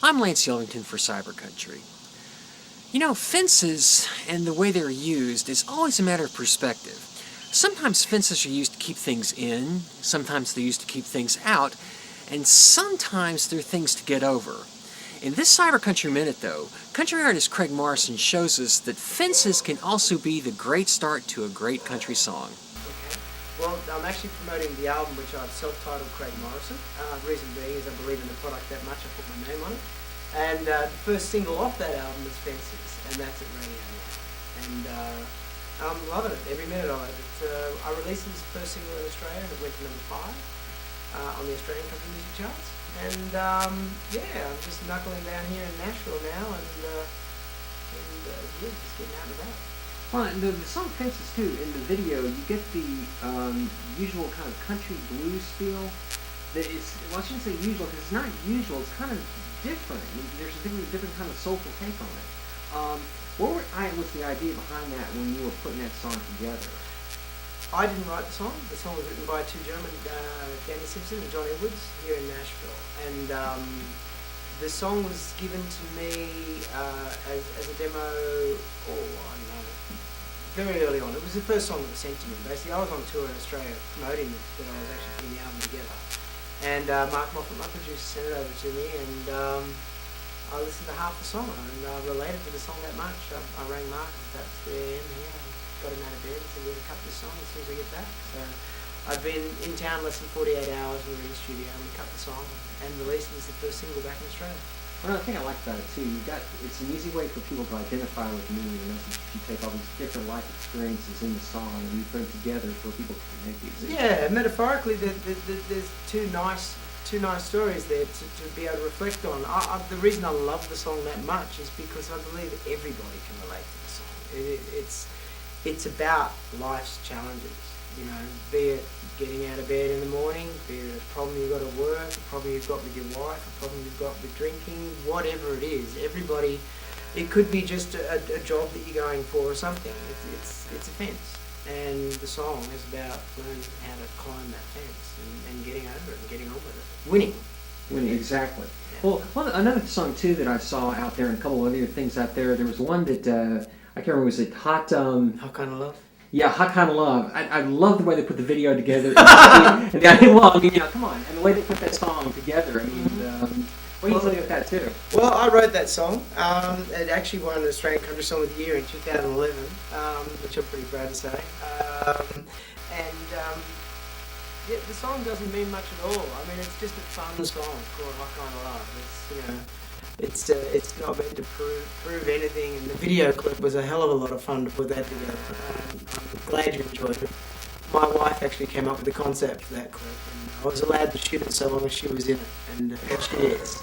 I'm Lance Yelvington for Cyber Country. You know, fences and the way they're used is always a matter of perspective. Sometimes fences are used to keep things in, sometimes they're used to keep things out, and sometimes they're things to get over. In this Cyber Country Minute, though, country artist Craig Morrison shows us that fences can also be the great start to a great country song. Well, I'm actually promoting the album which I've self-titled Craig Morrison. The reason being is I believe in the product that much, I put my name on it. And the first single off that album is Fences, and that's at radio now. And I'm loving it, every minute of it. I released it as the first single in Australia, and it went to number 5 on the Australian country music charts. And yeah, I'm just knuckling down here in Nashville now, and yeah, just getting out and about. Well, and the song Fences, too, in the video, you get the usual kind of country blues feel. Well, I shouldn't say usual, because it's not usual, it's kind of different. There's a different kind of soulful take on it. What was the idea behind that when you were putting that song together? I didn't write the song. The song was written by two gentlemen, Danny Simpson and John Edwards, here in Nashville. And the song was given to me as a demo, I don't know, very early on. It was the first song that was sent to me. Basically, I was on tour in Australia promoting that I was actually putting the album together. And Mark Moffat, my producer, sent it over to me, and I listened to half the song, and I related to the song that much. I rang Mark, that's where I am here. Got him out of bed and said, we're going to cut this song as soon as I get back. So I've been in town less than 48 hours, we were in the studio, and we cut the song and released it as the first single back in Australia. Well, I think I like about it too. It's an easy way for people to identify with me. You take all these different life experiences in the song and you put them together for people to connect these. Yeah, metaphorically, there's two nice stories there to be able to reflect on. The reason I love the song that much is because I believe everybody can relate to the song. It's about life's challenges. You know, be it getting out of bed in the morning, be it a problem you've got at work, a problem you've got with your wife, a problem you've got with drinking, whatever it is. Everybody, it could be just a job that you're going for or something. It's a fence, and the song is about learning how to climb that fence and getting over it and getting on with it. Winning, exactly. Yeah. Well, another song too that I saw out there and a couple of other things out there. There was one that I can't remember. Was it Hot? How Kind of Love? Yeah, Hot Kind of Love. I love the way they put the video together. and the idea, well, I mean, you know, come on, and the way they put that song together. I mean, what do you think of that too? Well, I wrote that song. It actually won the Australian Country Song of the Year in 2011, which I'm pretty proud to say. Yeah, the song doesn't mean much at all. I mean, it's just a fun song called Hot Kind of Love. It's, you know, it's not meant to prove anything, and the video clip was a hell of a lot of fun to put that together. I'm glad you enjoyed it. My wife actually came up with the concept for that clip, and I was allowed to shoot it so long as she was in it, and here she is.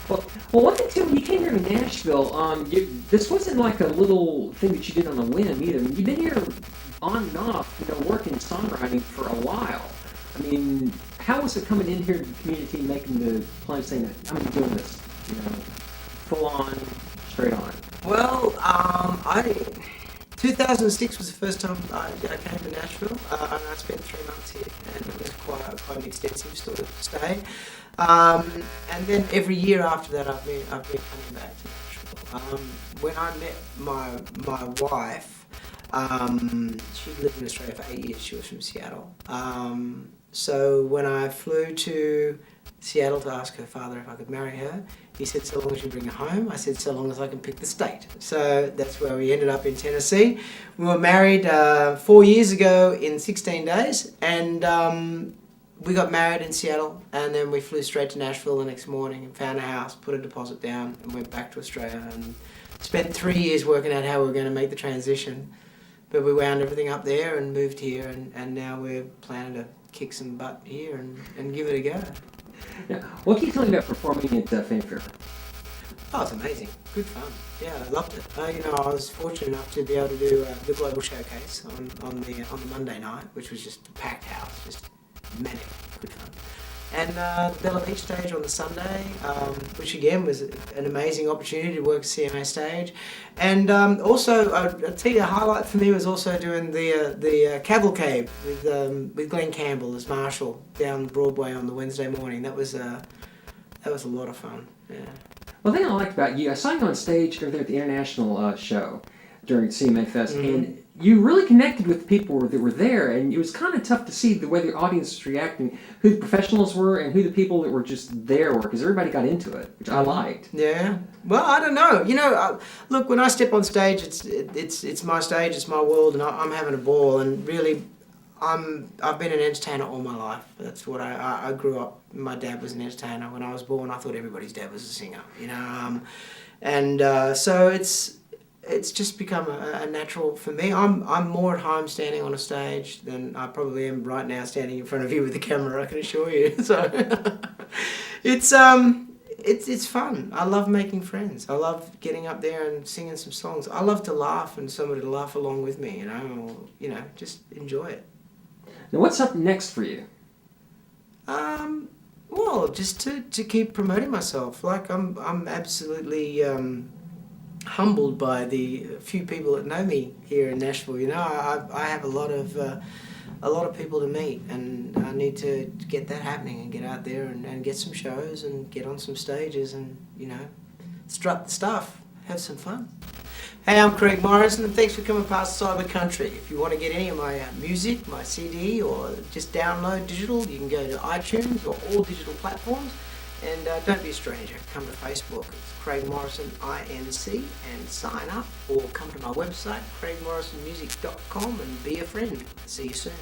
well, one thing too, when you came here to Nashville, this wasn't like a little thing that you did on a whim either. I mean, you've been here on and off, you know, working songwriting for a while. I mean, how was it coming in here to the community, making the plunge, saying that I'm doing this? You know, full on, straight on. Well, 2006 was the first time I came to Nashville, and I spent 3 months here, and it was quite an extensive sort of stay. And then every year after that, I've been coming back to Nashville. When I met my wife, she'd lived in Australia for 8 years. She was from Seattle. So when I flew to Seattle to ask her father if I could marry her, he said, so long as you bring her home. I said, so long as I can pick the state. So that's where we ended up in Tennessee. We were married 4 years ago in 16 days, and we got married in Seattle, and then we flew straight to Nashville the next morning and found a house, put a deposit down, and went back to Australia, and spent 3 years working out how we were going to make the transition. But we wound everything up there and moved here, and now we're planning to kick some butt here and give it a go. Yeah. What can you tell me about performing at Fanfare? Oh, it's amazing. Good fun. Yeah, I loved it. You know, I was fortunate enough to be able to do the Global Showcase on the Monday night, which was just a packed house, just manic. Good fun. And the Bella Beach stage on the Sunday, which again was an amazing opportunity to work CMA stage. And also, I'll tell you, a highlight for me was also doing the Cavalcade with Glenn Campbell as Marshall down Broadway on the Wednesday morning. That was That was a lot of fun. Yeah. Well, the thing I liked about you, I saw you on stage over there at the international show during CMA Fest, and you really connected with people that were there, and it was kind of tough to see the way the audience was reacting, who the professionals were and who the people that were just there were, because everybody got into it, which I liked. Yeah. Well, I don't know. You know, look, when I step on stage, it's my stage, it's my world, and I'm having a ball. And really, I've been an entertainer all my life. That's what I grew up. My dad was an entertainer. When I was born, I thought everybody's dad was a singer. You know, so it's just become a natural for me. I'm more at home standing on a stage than I probably am right now standing in front of you with the camera, I can assure you. So it's fun. I love making friends. I love getting up there and singing some songs. I love to laugh and somebody to laugh along with me, or, just enjoy it. Now, what's up next for you? Well, just to keep promoting myself. Like I'm absolutely humbled by the few people that know me here in Nashville. You know, I have a lot of people to meet, and I need to get that happening and get out there and get some shows and get on some stages and strut the stuff, have some fun. Hey, I'm Craig Morrison, and thanks for coming past Cyber Country. If you want to get any of my music, my CD, or just download digital, you can go to iTunes or all digital platforms. And don't be a stranger. Come to Facebook. It's Craig Morrison INC and sign up, or come to my website, craigmorrisonmusic.com, and be a friend. See you soon.